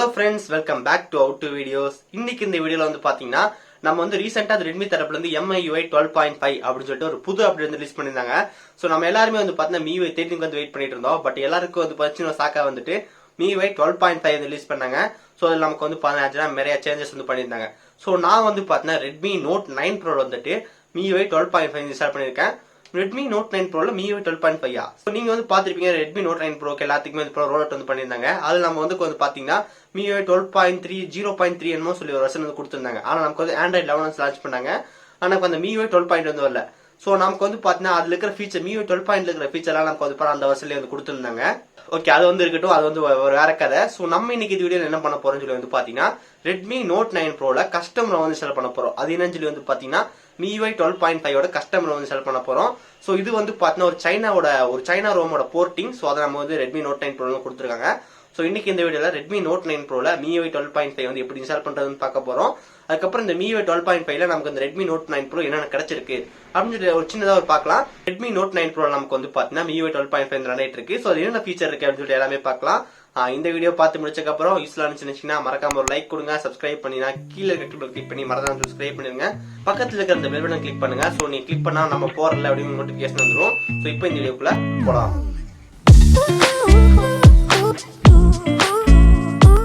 Hello friends, welcome back to How to Videos. இன்னைக்கு இந்த வீடியோல வந்து பாத்தீங்கன்னா நம்ம வந்து ரீசெண்டா Redmi தரப்புல இருந்து Miui 12.5 அப்படி சொல்லிட்டு ஒரு புது அப்டேட் வந்து ரிலீஸ் பண்ணிருந்தாங்க. சோ நம்ம எல்லாரும் வந்து பாத்தீங்கன்னா Miui 13 வந்து வெயிட் பண்ணிட்டு இருந்தோம். பட் எல்லாருக்கும் வந்து பச்சின சாக்கா வந்துட்டு Miui 12.5 ரிலீஸ் பண்ணாங்க. சோ அதுல நமக்கு வந்து பாத்தீங்கன்னா நிறைய சேஞ்சஸ் வந்து பண்ணிருந்தாங்க. சோ நான் வந்து பாத்தீங்கன்னா Redmi Note 9 Pro வந்துட்டு Miui 12.5 இன்ஸ்டால் பண்ணிருக்கேன். Redmi Note 9 Pro Miui 12.5 so நீங்க வந்து பாத்திருப்பீங்க Redmi Note 9 Pro எல்லாத்துக்குமே வந்து ரோல் அவுட் வந்து பண்ணிருந்தாங்க. அதுல நம்ம வந்து பாத்தீங்கன்னா Miui 12.3 0.3 என்னமோ சொல்லி ஒரு வெர்ஷன் வந்து கொடுத்திருந்தாங்க. ஆனா நமக்கு வந்து Android 11 லான்ச் பண்ணாங்க. ஆனா அந்த Miui 12.5 வந்து வரல. சோ நமக்கு வந்து பாத்தீங்கன்னா அதுல இருக்கிற ஃபீச்சர் Miui 12.5 இருக்கிற ஃபீச்சர்லாம் நமக்கு வந்து அந்த வெர்ஷன்ல வந்து கொடுத்திருந்தாங்க. ஓகே, அது வந்து இருக்கட்டும், அது வந்து ஒரு வேற கதை. சோ நம்ம இன்னைக்கு இந்த வீடியோல என்ன பண்ண போறோம்னு சொல்லி வந்து பாத்தீங்கன்னா Redmi Note 9 Proல கஸ்டம் ROM வந்து இன்ஸ்டால் பண்ண போறோம். அது என்னன்னு சொல்லி வந்து பாத்தீங்கன்னா Miui 12.5 ஓட கஸ்டம் ROM இன்ஸ்டால் பண்ண போறோம். சோ இது வந்து பாத்தீங்கன்னா ஒரு சைனா ரோமோட போர்ட்டிங். சோ அத நம்ம வந்து Redmi Note 9 Proல கொடுத்திருக்காங்க. சோ இன்னைக்கு இந்த வீடியோல Redmi Note 9 Proல Miui 12.5 வந்து எப்படி இன்ஸ்டால் பண்றதுன்னு பார்க்க போறோம். அதுக்கப்புறம் இந்த Miui 12.5ல நமக்கு இந்த Redmi Note 9 Pro என்னென்ன கிடைச்சிருக்கு அப்படின்னு சொல்லி ஒரு சின்னதா ஒரு பார்க்கலாம். Redmi Note 9 Pro நமக்கு வந்து பாத்தீங்கன்னா Miui 12.5 ரன் இருக்கு. சோ அது என்ன ஃபீச்சர் இருக்கு அப்படின்னு சொல்லி எல்லாமே பார்க்கலாம். இந்த வீடியோ பார்த்து முடிச்சதுக்கு அப்புறம் யூஸ்ஃபுல்லா இருந்துச்சுன்னா மறக்காம ஒரு லைக் கொடுங்க, சப்ஸ்கிரைப் பண்ணினா கீழே இருக்க கிளிக் பண்ணி மறக்காம சப்ஸ்கிரைப் பண்ணிருங்க. பக்கத்துல இருக்கிற அந்த பெல் பட்டனை கிளிக் பண்ணுங்க. சோ நீ கிளிக் பண்ணா நம்ம போறல அப்படின்னு நோட்டிபிகேஷன் வந்துரும். சோ இப்போ இந்த வீடியோக்குள்ள போலாம்.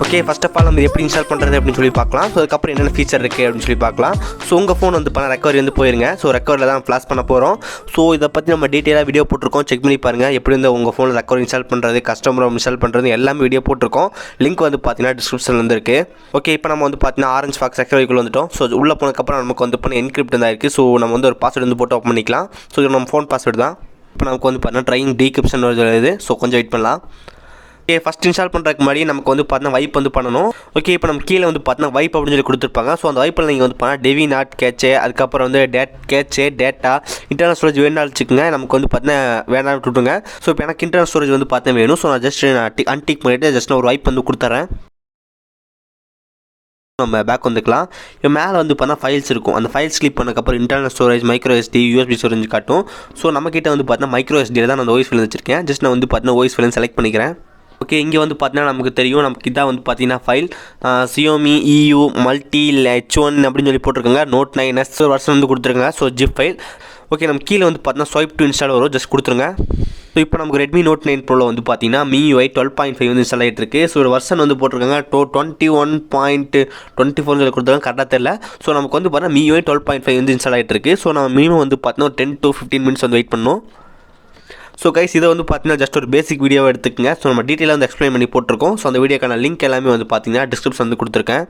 ஓகே, ஃபர்ஸ்ட் ஆஃப் ஆல் நம்ம எப்படி இன்ஸ்டால் பண்ணுறது அப்படின்னு சொல்லி பார்க்கலாம். ஸோ அதுக்கப்புறம் என்னென்ன ஃபீச்சர் இருக்குது அப்படின்னு சொல்லி பார்க்கலாம். ஸோ உங்கள் ஃபோன் வந்து பண்ண ரெக்கவரி வந்து போயிருங்க. ஸோ ரெக்கவரியில் தான் ஃப்ளாஷ் பண்ண போகிறோம். ஸோ இதை பற்றி நம்ம டீட்டெயிலாக வீடியோ போட்டிருக்கோம், செக் பண்ணி பாருங்கள். எப்படி வந்து உங்கள் ஃபோனில் ரெக்கவரி இன்ஸ்டால் பண்ணுறது, கஸ்டம் ROM இன்ஸ்டால் பண்ணுறது எல்லாமே வீடியோ போட்டிருக்கோம். லிங்க் வந்து பார்த்தீங்கன்னா டிஸ்கிரிப்ஷனில் வந்து இருக்குது. ஓகே, இப்போ நம்ம வந்து பார்த்தீங்கன்னா ஆரஞ்ச் பாக்ஸ் ரெக்கவரிக்குள்ள வந்துட்டோம். ஸோ உள்ளே போனதுக்கப்புறம் நமக்கு வந்து பண்ண என்கிரிப்ட் தான் இருக்குது. ஸோ நம்ம வந்து ஒரு பாஸ்வேர்டு வந்து போட்டு ஓப்பன் பண்ணிக்கலாம். ஸோ இது நம்ம ஃபோன் பாஸ்வேர்டு தான். இப்போ நமக்கு வந்து பார்த்தீங்கன்னா ட்ரைங் டீக்ரிப்ஷன் வருது. ஸோ கொஞ்சம் வெயிட் பண்ணலாம். ஓகே, ஃபஸ்ட் இன்ஸ்டால் பண்ணுறதுக்கு முன்னாடி நமக்கு வந்து பார்த்தீங்கன்னா வைப் வந்து பண்ணணும். ஓகே, இப்போ நம்ம கீழே வந்து பார்த்தீங்கன்னா வைப் அப்படின்னு சொல்லி கொடுத்துருப்பாங்க. ஸோ அந்த வைப்பில் நீங்கள் வந்து பார்த்தீங்கன்னா டெவி நாட் கேட்சே, அதுக்கப்புறம் வந்து கேட்சே டேட்டா இன்டர்னல் ஸ்டோரேஜ் வேணாலும் வச்சுக்கோங்க. நமக்கு வந்து பார்த்தீங்கன்னா வேணாலும் விட்டுருங்க. ஸோ இப்போ எனக்கு இன்டர்னல் ஸ்டோரேஜ் வந்து பார்த்தீங்கன்னா வேணும். ஸோ நான் ஜஸ்ட் அன்டிக் பண்ணிவிட்டு ஜஸ்ட் நான் ஒரு வைப் வந்து கொடுத்துட்றேன். நம்ம பேக் வந்துக்கலாம். இப்போ மேலே வந்து பார்த்தா ஃபைல்ஸ் இருக்கும். அந்த ஃபைல்ஸ் கிளிக் பண்ணக்கப்புறம் internal storage, micro SD, USB storage காட்டும். ஸோ நம்மக்கிட்ட வந்து பார்த்தீங்கன்னா மைக்ரோ எஸ்டியில் தான் நான் அந்த ஓஎஸ் ஃபைல் வச்சிருக்கேன். ஜஸ்ட் நான் வந்து பார்த்தீங்கன்னா ஓஎஸ் ஃபைல் செலக்ட் பண்ணிக்கிறேன். ஓகே, இங்கே வந்து பார்த்தீங்கன்னா நமக்கு தெரியும், நமக்கு இதான் வந்து பார்த்தீங்கன்னா file Xiaomi EU Multi H1 அப்படின்னு சொல்லி போட்டிருக்காங்க. Note 9s வருஷன் வந்து கொடுத்துருங்க. So zip file. ஓகே, நம்ம கீழே வந்து பார்த்தீங்கன்னா ஸ்வைப் டு இன்ஸ்டால் வரும், ஜஸ்ட் கொடுத்துருங்க. ஸோ இப்போ நமக்கு Redmi Note 9 Proல வந்து பார்த்தீங்கன்னா Miui 12.5 வந்து இன்ஸ்டால் ஆகிட்டு இருக்குது. ஸோ ஒரு வருஷன் வந்து போட்டிருக்காங்க 21.24 சொல்லி கொடுத்துருக்காங்க, கரெக்டாக தெரியல. ஸோ நமக்கு வந்து பார்த்தீங்கன்னா Miui 12.5 வந்து இன்ஸ்டால் ஆகிட்டு இருக்குது. ஸோ நம்ம மினிமம் வந்து பார்த்தீங்கன்னா ஒரு 10 to 15 மினிட்ஸ் வந்து வெயிட் பண்ணணும். ஸோ கைஸ், இதை வந்து பார்த்தீங்கன்னா ஜஸ்ட் ஒரு பேசிக் வீடியோவை எடுத்துக்கங்க. ஸோ நம்ம டீட்டெயிலாக வந்து எக்ஸ்பிளைன் பண்ணி போட்டிருக்கோம். ஸோ அந்த வீடியோக்கான லிங்க் எல்லாமே வந்து பார்த்தீங்கன்னா டிஸ்கிரிப்ஷன் வந்து கொடுத்துருக்கேன்.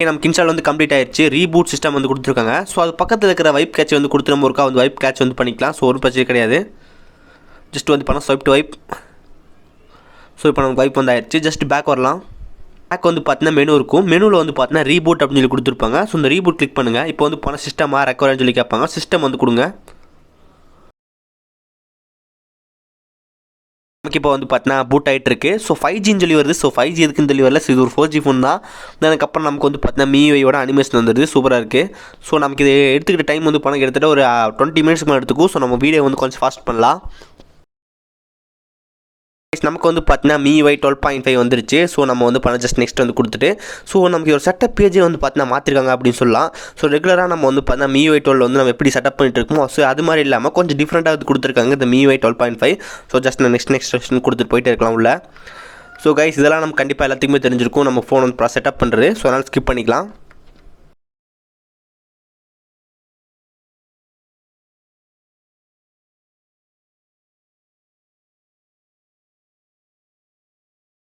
நமக்கு இன்ஸ்டால் வந்து கம்ப்ளீட் ஆயிடுச்சு. ரீபூட் சிஸ்டம் வந்து கொடுத்துருக்காங்க. ஸோ அது பக்கத்தில் இருக்கிற வைப் கேட்ச் வந்து கொடுத்து நம்ம ஒருக்கா வந்து வைப் கேட்ச் வந்து பண்ணிக்கலாம். ஸோ ஒரு பிரச்சனை கிடையாது. ஜஸ்ட் வந்து பண்ணால் ஸ்வைப் டு வைப். ஸோ இப்போ நமக்கு வைப் வந்து ஆயிடுச்சு. ஜஸ்ட் பேக் வரலாம். பேக் வந்து பார்த்தீங்கன்னா மெனு இருக்கும். மெனுவில் வந்து பார்த்தீங்கன்னா ரீபூட் அப்படின்னு சொல்லி கொடுத்துருப்பாங்க. ஸோ இந்த ரீபூட் கிளிக் பண்ணுங்கள். இப்போ வந்து போனால் சிஸ்டமாக ரெக்கவரின்னு சொல்லி கேட்பாங்க. சிஸ்டம் வந்து கொடுங்க. நமக்கு இப்போ வந்து பார்த்தீங்கன்னா பூட் ஆகிட்டு இருக்கு. ஸோ 5Gன்னு சொல்லி வருது. ஸோ 5G எதுக்குன்னு சொல்லி வரல. இது ஒரு 4G ஃபோன் தான். அதுக்கப்புறம் நமக்கு வந்து பார்த்தீங்கன்னா மியூஐயோட அனிமேஷன் வந்துடுது. சூப்பராக இருக்குது. ஸோ நமக்கு இது எடுத்துக்கிட்ட டைம் வந்து பணம் கிட்டத்தட்ட ஒரு 20 மினிட்ஸ்க்கு மேலே எடுத்துக்கும். ஸோ நம்ம வீடியோ வந்து கொஞ்சம் ஃபாஸ்ட் பண்ணலாம். நமக்கு வந்து பார்த்தீங்கன்னா Miui 12.5 வந்துருச்சு. ஸோ நம்ம வந்து பண்ண ஜஸ்ட் நெக்ஸ்ட் வந்து கொடுத்துட்டு ஸோ நமக்கு ஒரு செட்டப் பேஜே வந்து பார்த்தீங்கன்னா மாற்றிருக்காங்க அப்படின்னு சொல்லலாம். ஸோ ரெகுலராக நம்ம வந்து பார்த்தீங்கன்னா Miui 12 வந்து நம்ம எப்படி செட்டப் பண்ணிட்டு இருக்கோமோ ஸோ அது மாதிரி இல்லாமல் கொஞ்சம் டிஃப்ரெண்ட்டாக வந்து கொடுத்துருக்காங்க இந்த Miui 12.5. ஸோ ஜஸ்ட் நான் நெக்ஸ்ட் கொடுத்துட்டு போயிட்டே இருக்கலாம் உள்ள. ஸோ கைஸ், இதெல்லாம் நம்ம கண்டிப்பாக எல்லாத்துக்குமே தெரிஞ்சிருக்கும், நம்ம ஃபோன் வந்து செட்டப் பண்ணுறது. ஸோ அதனால் ஸ்கிப் பண்ணிக்கலாம்.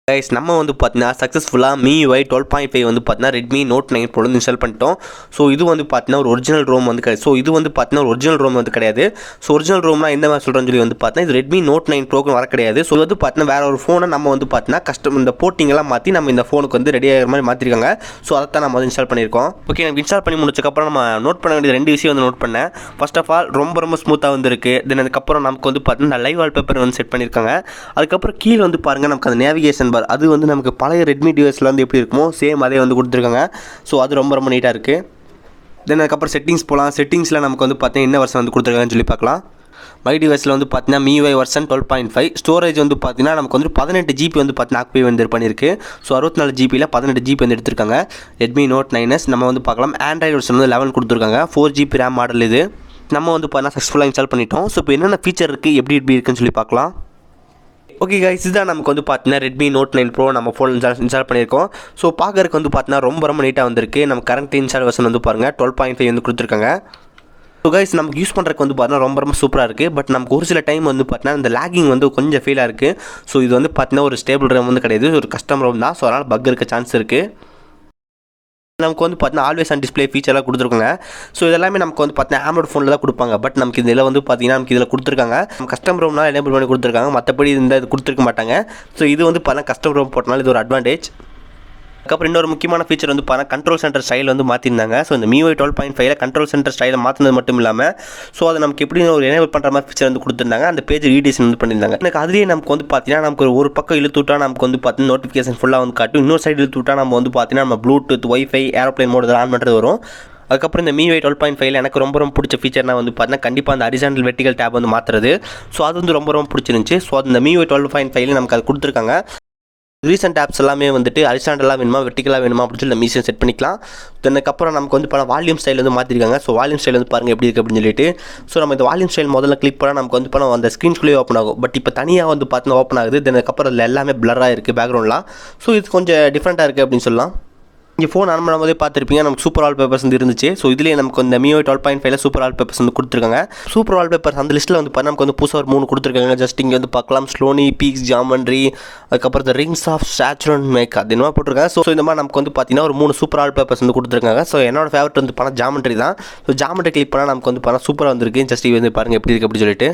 கைஸ், நம்ம வந்து பார்த்தீங்கன்னா சக்ஸஸ்ஃபுல்லாக Miui 12.5 வந்து பார்த்தீங்கன்னா Redmi Note 9 Pro இன்ஸ்டால் பண்ணிட்டோம். ஸோ இது வந்து பார்த்தீங்கன்னா ஒரு ஒரிஜினல் ரோம் வந்து கிடையாது. ஸோ இது வந்து பார்த்தீங்கன்னா ஒரு ஒரிஜினல் ரோம் வந்து கிடையாது. ஸோ ஒரிஜினல் ரோம்னா எந்த மாதிரி சொல்கிறேன்னு சொல்லி வந்து பார்த்தீங்கன்னா இது Redmi Note 9 Proக்கு வர கிடையாது. ஸோ வந்து பார்த்தீங்கன்னா வேற ஒரு ஃபோனை நம்ம வந்து பார்த்தீங்கன்னா கஸ்டம் இந்த போர்ட்டிங்கெல்லாம் மாற்றி நம்ம இந்த ஃபோனுக்கு வந்து ரெடி ஆகிற மாதிரி மாற்றிருக்காங்க. ஸோ அதை தான் நம்ம வந்து இன்ஸ்டால் பண்ணியிருக்கோம். ஓகே, நம்ம இன்ஸ்டால் பண்ணி முடிச்சக்கப்புறம் நம்ம நோட் பண்ண வேண்டிய 2 விஷயம் வந்து நோட் பண்ணேன். ஃபர்ஸ்ட் ஆஃப் ஆல் ரொம்ப ஸ்மூத்தாக வந்துருக்கு. தென் அதுக்கப்புறம் நமக்கு வந்து பார்த்தீங்கன்னா லைவ் வால்பேப்பர் வந்து செட் பண்ணியிருக்காங்க. அதுக்கப்புறம் கீழே வந்து பாருங்கள் நமக்கு அந்த நேவிகேஷன் பார் அது வந்து நமக்கு பழைய ரெட்மி டிவைஸில் வந்து எப்படி இருக்குமோ சேம் அதே வந்து கொடுத்துருக்காங்க. ஸோ அது ரொம்ப நீட்டாக இருக்குது. தென் அதுக்கப்புறம் செட்டிங்ஸ் போகலாம். செட்டிங்ஸில் நமக்கு வந்து பார்த்தீங்கன்னா என்ன வருஷன் வந்து கொடுத்துருக்காங்கன்னு சொல்லி பார்க்கலாம். மை டிவைஸில் வந்து பார்த்தீங்கன்னா MIUI வெர்ஷன் 12.5. ஸ்டோரேஜ் வந்து பார்த்தீங்கன்னா நமக்கு வந்து 18 GB வந்து பார்த்தீங்கன்னா ஆக்டிவேட் வந்து பண்ணியிருக்கு. ஸோ 64 GB 18 GB வந்து எடுத்திருக்காங்க. Redmi Note 9s நம்ம வந்து பார்க்கலாம். ஆண்ட்ராய்டு வெர்ஷன் வந்து 11 கொடுத்துருக்காங்க. 4 GB RAM மாடல் இது. நம்ம வந்து பார்த்தீங்கன்னா சக்ஸஸ்ஃபுல்லாக இன்ஸ்டால் பண்ணிட்டோம். ஸோ இப்போ என்னென்ன ஃபீச்சர் இருக்குது, எப்படி இருக்குன்னு சொல்லி பார்க்கலாம். ஓகே கைஸ், இதுதான் நமக்கு வந்து பார்த்தீங்கன்னா Redmi Note 9 Pro நம்ம ஃபோன் இன்ஸ்டால் பண்ணியிருக்கோம். ஸோ பார்க்கறதுக்கு வந்து பார்த்தீங்கன்னா ரொம்ப நீட்டாக வந்திருக்கு. நம்ம கரண்ட் இன்ஸ்டால் வெர்ஷன் வந்து பாருங்கள் 12.5 வந்து கொடுத்துருக்காங்க. ஸோ கைஸ், நமக்கு யூஸ் பண்ணுறதுக்கு வந்து பார்த்தீங்கன்னா ரொம்ப சூப்பராக இருக்குது. பட் நமக்கு ஒரு சில டைம் வந்து பார்த்தீங்கன்னா இந்த லேகிங் வந்து கொஞ்சம் ஃபீலாக இருக்குது. ஸோ இது வந்து பார்த்தீங்கன்னா ஒரு ஸ்டேபிள் RAM வந்து கிடையாது, ஒரு கஸ்டம் ROM தான். ஸோ அதனால் பக் இருக்க சான்ஸ் இருக்குது. நமக்கு வந்து பார்த்தீங்கன்னா ஆல்வேஸ் ஆன் டிஸ்பிளே ஃபீச்சர்லாம் கொடுத்துருக்காங்க. ஸோ இதெல்லாமே நமக்கு வந்து பார்த்தீங்கன்னா ஆண்ட்ராய்டு ஃபோனில் தான் கொடுப்பாங்க. பட் நமக்கு இதில் வந்து பார்த்தீங்கன்னா நமக்கு இதில் கொடுத்துருக்காங்க. நம்ம கஸ்டம் ROMனால் எனேபிள் பண்ணி கொடுத்துருக்காங்க. மற்றபடி இந்த இது கொடுத்துருக்க மாட்டாங்க. ஸோ இது வந்து பார்த்தீங்கன்னா கஸ்டம் ROM போட்டனால இது ஒரு அட்வான்டேஜ். அதுக்கப்புறம் இன்னொரு முக்கியமான ஃபீச்சர் வந்து பார்த்தீங்கன்னா கண்ட்ரோல் சென்டர் ஸ்டைல் வந்து மாற்றிருந்தாங்க. ஸோ இந்த MIUI 12.5 கண்ட்ரோல் சென்டர் ஸ்டைலை மாற்றினது மட்டும் இல்லாமல் ஸோ அதை நமக்கு எப்படி ஒரு எனேபிள் பண்ணுற மாதிரி ஃபீச்சர் வந்து கொடுத்துருந்தாங்க. அந்த பேஜ் ரீடிசைன் வந்து பண்ணியிருந்தாங்க. எனக்கு அதுலேயே நமக்கு வந்து பார்த்தீங்கன்னா நமக்கு ஒரு பக்கம் இழுத்து விட்டா நமக்கு வந்து பார்த்தீங்கன்னா நோட்டிஃபிகேஷன் ஃபுல்லாக வந்து காட்டும். இன்னொரு சைடு இழுத்து விட்டா நம்ம வந்து பார்த்தீங்கன்னா நம்ம ப்ளூடூத், வைஃபை, ஏரோப்ளைன் மோட் இதெல்லாம் ஆன் பண்ணுறது வரும். அதுக்கப்புறம் இந்த MIUI 12.5 எனக்கு ரொம்ப பிடிச்ச ஃபீச்சர்னா வந்து பார்த்தீங்கன்னா கண்டிப்பாக அந்த ஹரிசாண்டல் வெர்டிகல் டேப் வந்து மாற்றுறது. ஸோ அது வந்து ரொம்ப பிடிச்சிருந்துச்சு. ஸோ அந்த MIUI 12.5 நமக்கு அது கொடுத்துருக்காங்க. ரீசெண்ட் ஆப்ஸ் எல்லாமே வந்துட்டு ஹரிசாண்டலாக வேணுமா வெர்டிகலாக வேணுமா அப்படின்னு சொல்லி மீஷன் செட் பண்ணிக்கலாம். அதுக்கப்புறம் நமக்கு வந்து பல வால்யூம் ஸ்டைல் வந்து மாற்றிருக்காங்க. ஸோ வால்யூம் ஸ்டைல் வந்து பாருங்கள் எப்படி இருக்குது அப்படின்னு சொல்லிட்டு. ஸோ நம்ம இந்த வால்யூம் ஸ்டைல் முதல்ல கிளிக் பண்ணால் நமக்கு வந்து பணம் அந்த ஸ்க்ரீன்ஸ்குள்ளேயே ஓப்பன் ஆகும். பட் இப்போ தனியாக வந்து பார்த்தீங்கன்னா ஓப்பன் ஆகுது. அதுக்கப்புறம் அதில் எல்லாமே பிளராக இருக்குது பேக்ரவுண்ட்லாம். ஸோ இது கொஞ்சம் டிஃப்ரெண்ட்டாக இருக்குது அப்படின்னு சொல்லலாம். இங்கே ஃபோன் ஆன் பண்ணும்போதே பார்த்துருப்பீங்க நமக்கு சூப்பர் வால் பேப்பர்ஸ் வந்து இருந்துச்சு. ஸோ இதுலேயே நமக்கு இந்த MIUI 12.5 சூப்பர் வால் பேப்பர்ஸ் வந்து கொடுத்துருக்காங்க. சூப்பர் வால் பேப்பர்ஸ் அந்த லிஸ்ட்டில் வந்து நமக்கு வந்து புதுசாக ஒரு 3 கொடுத்துருக்காங்க. ஜஸ்ட் இங்கே வந்து பார்க்கலாம் ஸ்லோனி, பீக்ஸ், ஜாமண்ட்ரி, அதுக்கப்புறம் இந்த ரிங்ஸ் ஆஃப் சேச்சுரன் மேக் அது என்ன போட்டிருக்காங்க. ஸோ இந்த மாதிரி நமக்கு வந்து பார்த்தீங்கன்னா ஒரு 3 சூப்பர் வால் பேப்பர்ஸ் வந்து கொடுத்துருக்காங்க. ஸோ என்னோட ஃபேவரட் வந்து ஜாமண்ட்ரி தான். ஸோ ஜாமண்ட்ரி கிளிக் பண்ணால் நமக்கு வந்து சூப்பராக வந்திருக்கு. ஜஸ்ட் இது வந்து பாருங்கள் எப்படி இருக்குது அப்படின்னு சொல்லிட்டு.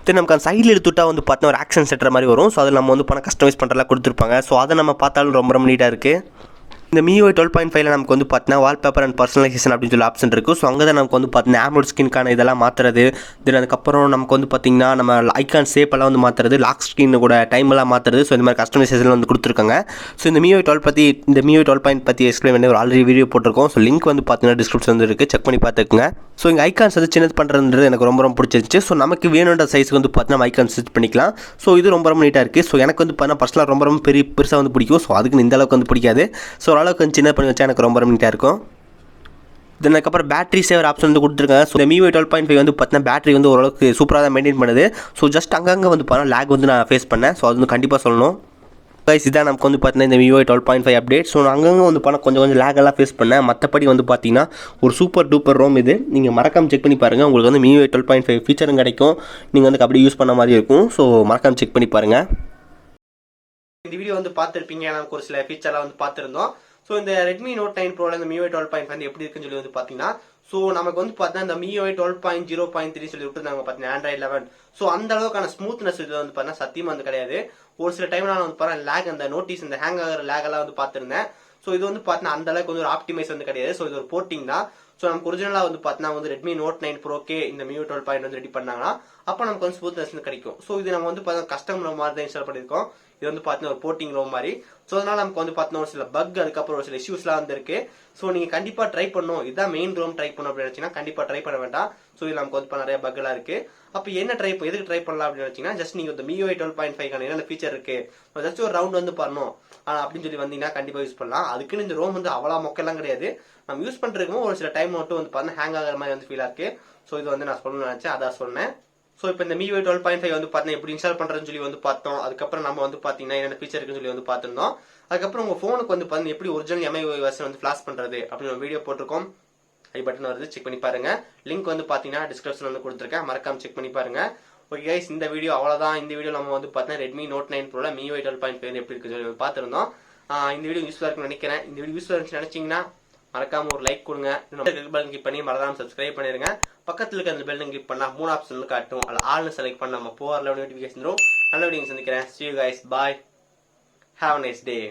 தென் நமக்கு அந்த சைடில் எடுத்துட்டா வந்து பார்த்தீங்கன்னா ஒரு ஆக்ஷன் செட்டுற மாதிரி வரும். ஸோ அதில் நம்ம வந்து கஸ்டமைஸ் பண்ணுறலாம் கொடுத்துருப்பாங்க. ஸோ அதை நம்ம பார்த்தாலும் ரொம்ப நீட்டாக இருக்குது. இந்த MIUI 12.5 நமக்கு வந்து பார்த்தீங்கன்னா வால்பேப்பர் அண்ட் பர்சனலைசேஷன் அப்படின்னு சொல்லி ஆப்ஷன் இருக்குது. ஸோ அங்கே தான் நமக்கு வந்து பார்த்தீங்கன்னா ஆம்லோட் ஸ்கின்கான இதெல்லாம் மாற்றுறது. தென் அதுக்கப்புறம் நமக்கு வந்து பார்த்தீங்கன்னா நம்ம ஐகான் ஷேப்பெல்லாம் வந்து மாற்றுறது, லாக் ஸ்க்ரீன் கூட டைமெல்லாம் மாற்றுறது. ஸோ இந்த மாதிரி கஸ்டமைசேஷன் வந்து கொடுத்துருக்காங்க. ஸோ இந்த MIUI 12 பற்றி எக்ஸ்பிளைன் பண்ணி ஒரு ஆல்ரெடி வீடியோ போட்டிருக்கோம். ஸோ லிங்க் வந்து பார்த்தீங்கன்னா டிஸ்கிரிப்ஷன் வந்து இருக்குது, செக் பண்ணி பார்த்துக்குங்க. ஸோ இங்கே ஐகான்ஸ் வந்து சின்னது பண்ணுறது எனக்கு ரொம்ப பிடிச்சிருச்சு. ஸோ நமக்கு வேணுன்ற சைஸுக்கு வந்து பார்த்தீங்கன்னா ஐகான் செட் பண்ணிக்கலாம். ஸோ இது ரொம்ப நீட்டாக இருக்குது. ஸோ எனக்கு வந்து பார்த்தீங்கன்னா பர்சனலாக ரொம்ப பெருசாக வந்து பிடிக்கும். ஸோ அதுக்கு இந்த அளவுக்கு வந்து பிடிக்காது. ஸோ அளவுக்கு கொஞ்சம் சின்ன பண்ணி வச்சா எனக்கு ரொம்ப நீட்டாக இருக்கும். அதுக்கப்புறம் பேட்டரி சேவர் ஆப்ஷன் வந்து கொடுத்துருக்காங்க. ஸோ இந்த MIUI 12.5 வந்து பார்த்தீங்கன்னா பேட்டரி வந்து ஓரளவுக்கு சூப்பராக தான் மெயின்டைன் பண்ணுது. ஸோ ஜஸ்ட் அங்கங்கே வந்து பார்த்தீங்கன்னா லேக் வந்து நான் ஃபேஸ் பண்ணேன். ஸோ அது வந்து கண்டிப்பாக சொல்லணும். கைஸ், இதான் நமக்கு வந்து பார்த்தீங்கன்னா இந்த MIUI 12.5 அப்டேட். ஸோ நான் அங்கங்கே வந்து கொஞ்சம் லேகெல்லாம் ஃபேஸ் பண்ணேன். மற்றபடி வந்து பார்த்தீங்கன்னா ஒரு சூப்பர் டூப்பர் ரோம் இது. நீங்கள் மறக்காம செக் பண்ணி பாருங்கள். உங்களுக்கு வந்து MIUI 12.5 ஃபீச்சரும் கிடைக்கும். நீங்கள் வந்து அப்படி யூஸ் பண்ண மாதிரி இருக்கும். ஸோ மறக்காம செக் பண்ணி பாருங்கள். இந்த வீடியோ வந்து பார்த்துருப்பீங்க. நமக்கு ஒரு சில ஃபீச்சர்லாம் வந்து பார்த்துருந்தோம். ஸோ இந்த Redmi Note 9 Pro இந்த MIUI 12.5 எப்படி இருக்குன்னு சொல்லி வந்து பார்த்தீங்கன்னா ஸோ நமக்கு வந்து பார்த்தீங்கன்னா இந்த MIUI 12.0.3 சொல்லி விட்டுருந்தாங்க பார்த்தீங்கன்னா ஆண்ட்ராய்டு 11. ஸோ அந்த அளவுக்கான ஸ்மூத்னஸ் இது வந்து பார்த்தீங்கன்னா சத்தியமாக வந்து கிடையாது. ஒரு சில டைம் நான் வந்து பார்த்தா லேக் அந்த நோட்டீஸ் இந்த ஹேங் ஆகிற லேக் எல்லாம் வந்து பார்த்துருந்தேன். ஸோ இது வந்து பார்த்தீங்கன்னா அந்த அளவுக்கு வந்து ஒரு ஆப்டிமைஸ் வந்து கிடையாது. ஸோ இது ஒரு போர்ட்டிங் தான். ஸோ நமக்கு ஒரிஜினலாக வந்து பார்த்தீங்கன்னா வந்து Redmi Note 9 Pro இந்த MIUI 12.5 வந்து ரெடி பண்ணாங்கன்னா அப்போ நமக்கு வந்து ஸ்மூத்னஸ் கிடைக்கும். ஸோ இது நம்ம வந்து பார்த்தா கஸ்டம் ROM மாதிரி தான் இன்ஸ்டால் பண்ணியிருக்கோம். இது வந்து பார்த்தீங்கன்னா ஒரு போர்ட்டிங் ROM மாதிரி. ஸோ அதனால நமக்கு வந்து பார்த்தீங்கன்னா ஒரு சில பக், அதுக்கப்புறம் ஒரு சில இஷ்யூஸ்லாம் வந்து இருக்கு. ஸோ நீங்கள் கண்டிப்பாக ட்ரை பண்ணணும். இதான் மெயின் ROM ட்ரை பண்ணணும் அப்படின்னு நினச்சிங்கன்னா கண்டிப்பாக ட்ரை பண்ண வேண்டாம். ஸோ இது நமக்கு வந்து நிறைய பக்லாம் இருக்கு. அப்போ என்ன எதுக்கு ட்ரை பண்ணலாம் அப்படின்னு நினச்சிங்கன்னா ஜஸ்ட் நீங்கள் இந்த MIUI 12.5 என்னென்ன ஃபீச்சர் இருக்கு ஜஸ்ட் ஒரு ரவுண்ட் வந்து பண்ணணும் அப்படின்னு சொல்லி வந்தீங்கன்னா கண்டிப்பாக யூஸ் பண்ணலாம். அதுக்குன்னு இந்த ROM வந்து அவ்வளோ மொக்கெல்லாம் கிடையாது. நம்ம யூஸ் பண்ணுறதுக்கும் ஒரு சில டைம் மட்டும் வந்து பார்த்தீங்கன்னா ஹேங் ஆகிற மாதிரி வந்து ஃபீலாக இருக்கு. ஸோ இது வந்து நான் சொல்லணும்னு நினச்சேன், அதான் சொன்னேன். ஸோ இப்போ இந்த MIUI 12.5 வந்து பார்த்தீங்கன்னா எப்படி இன்ஸ்டால் பண்ணுறதுன்னு சொல்லி வந்து பார்த்தோம். அதுக்கப்புறம் நம்ம வந்து பார்த்தீங்கன்னா என்னென்ன ஃபீச்சர் இருக்குன்னு சொல்லி வந்து பார்த்துருந்தோம். அதுக்கப்புறம் உங்கள் ஃபோனுக்கு வந்து பார்த்தீங்கன்னா எப்படி ஒரிஜினல் MIUI வெர்ஷன் வந்து ஃபிளாஷ் பண்ணுறது அப்படின்னு ஒரு வீடியோ போட்டிருக்கோம். ஐ பட்டன் வருது, செக் பண்ணி பாருங்க. லிங்க் வந்து பார்த்தீங்கன்னா டிஸ்கிரிப்ஷன் வந்து கொடுத்துருக்கேன், மறக்காம செக் பண்ணி பாருங்க. ஓகே கைஸ், இந்த வீடியோ அவ்வளோதான். இந்த வீடியோ நம்ம வந்து பார்த்தீங்கன்னா Redmi Note 9 Pro MIUI 12.5 எப்படி இருக்குன்னு சொல்லி பார்த்துருந்தோம். இந்த வீடியோ யூஸ்ஃபுல்லாக இருக்குன்னு நினைக்கிறேன். இந்த வீடியோ யூஸ்ஃபுல்லாக இருந்துச்சு நினைச்சீங்கன்னா மறக்காம ஒரு லைக் கொடுங்க. பெல் கிளிக் பண்ணி மறக்காம சப்ஸ்கிரைப் பண்ணிருங்க. பக்கத்துல இருக்க அந்த பெல் கிளிக் பண்ணா 3 ஆப்ஷன் காட்டும். அதுல ஆல்னு செலக்ட் பண்ணா நம்ம போற நோட்டிஃபிகேஷன் வரும். நல்ல வீடியோ சந்திக்கிறேன். See you guys, bye. Have a nice day.